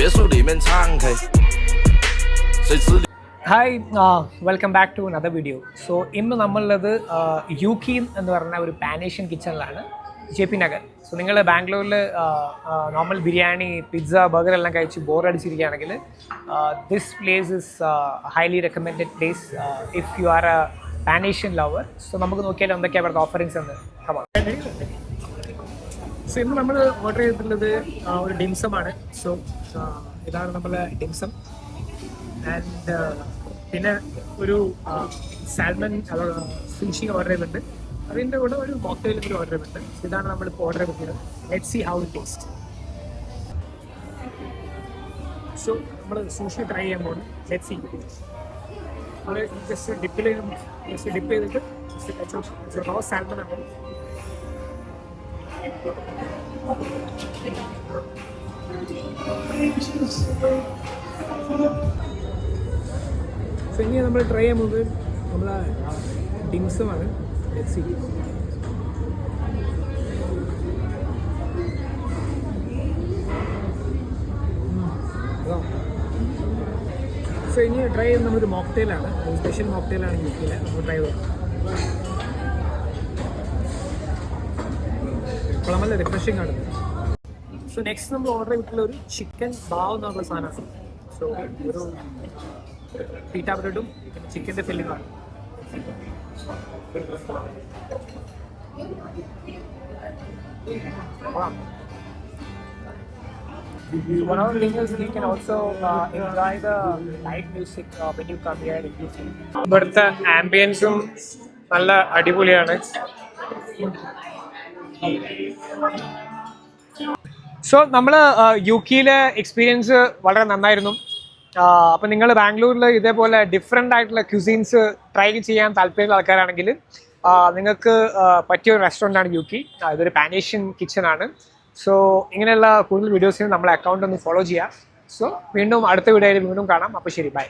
Hi, welcome back to another video. So, ഇന്ന് നമ്മളുള്ളത് യുകീൻ എന്ന് പറഞ്ഞ ഒരു പാൻ ഏഷ്യൻ കിച്ചണിലാണ് JP നഗർ. സോ നിങ്ങൾ ബാംഗ്ലൂരിൽ നോർമൽ ബിരിയാണി പിസ്സ ബർഗർ എല്ലാം കഴിച്ച് ബോറടിച്ചിരിക്കുകയാണെങ്കിൽ this place is highly recommended place if you are a pan Asian lover. So നമുക്ക് നോക്കിയാൽ എന്തൊക്കെയാണ് അവിടുത്തെ ഓഫറിങ്സ് എന്ന് കമാ. സോ ഇന്ന് നമ്മൾ ഓർഡർ ചെയ്തിട്ടുള്ളത് ഒരു ഡിംസമാണ്. സോ ഇതാണ് നമ്മളെ ഡിംസം. ആൻഡ് പിന്നെ ഒരു സാൽമൺ ഫിഷിങ് ഓർഡർ ചെയ്തിട്ടുണ്ട്. അതിൻ്റെ കൂടെ ഒരു മോക്ടെയിലും കൂടി ഓർഡർ ചെയ്തിട്ടുണ്ട്. ഇതാണ് നമ്മളിപ്പോൾ ഓർഡർ ചെയ്തിട്ടുള്ളത്. Let's see how it taste. So നമ്മൾ സൂഷി ട്രൈ ചെയ്യാൻ പോകുന്നു. Let's see. നമ്മൾ ജസ്റ്റ് ഡിപ്പ് ചെയ്തിട്ട് റോ സാൽമൺ ആണ്. സോ ഇനി നമ്മൾ ട്രൈ ചെയ്യാൻ പോകുന്നത് നമ്മളെ ഡിംസമാണ്. Let's see. സോ ഇനി ട്രൈ ചെയ്യുന്നത് നമ്മളൊരു മോക്ടെയിലാണ്. സ്പെഷ്യൽ മോക്ടെയിലാണ് യുകെയിൽ. നമ്മൾ ട്രൈ ചെയ്തത് അപ്പോൾ നല്ല റിഫ്രഷിംഗ് ആണ്. സോ നെക്സ്റ്റ് നമ്മൾ ഓർഡർ ചെയ്തിട്ടുള്ള ഒരു ചിക്കൻ ബാവ് എന്നുള്ള സാധനമാണ്. സോ ഒരു പീറ്റ ബ്രെഡും പിന്നെ ചിക്കൻ്റെ ഫില്ലിംഗ് ആണ്. One of the things is you can also enjoy the live music when you come here. ഇവിടുത്തെ ആംബിയൻസും നല്ല അടിപൊളിയാണ്. സോ നമ്മൾ യുകെയിലെ എക്സ്പീരിയൻസ് വളരെ നന്നായിരുന്നു. അപ്പം നിങ്ങൾ ബാംഗ്ലൂരിൽ ഇതേപോലെ ഡിഫറെൻ്റ് ആയിട്ടുള്ള ക്യൂസീൻസ് ട്രൈ ചെയ്യാൻ താല്പര്യമുള്ള ആൾക്കാരാണെങ്കിൽ നിങ്ങൾക്ക് പറ്റിയൊരു റെസ്റ്റോറൻ്റാണ് യുകെ. ഇതൊരു പാൻ ഏഷ്യൻ കിച്ചണാണ്. സോ ഇങ്ങനെയുള്ള കൂടുതൽ വീഡിയോസിന് നമ്മളെ അക്കൗണ്ട് ഒന്ന് ഫോളോ ചെയ്യുക. സോ വീണ്ടും അടുത്ത വീഡിയോയിൽ വീണ്ടും കാണാം. അപ്പോൾ ശരി, ബൈ.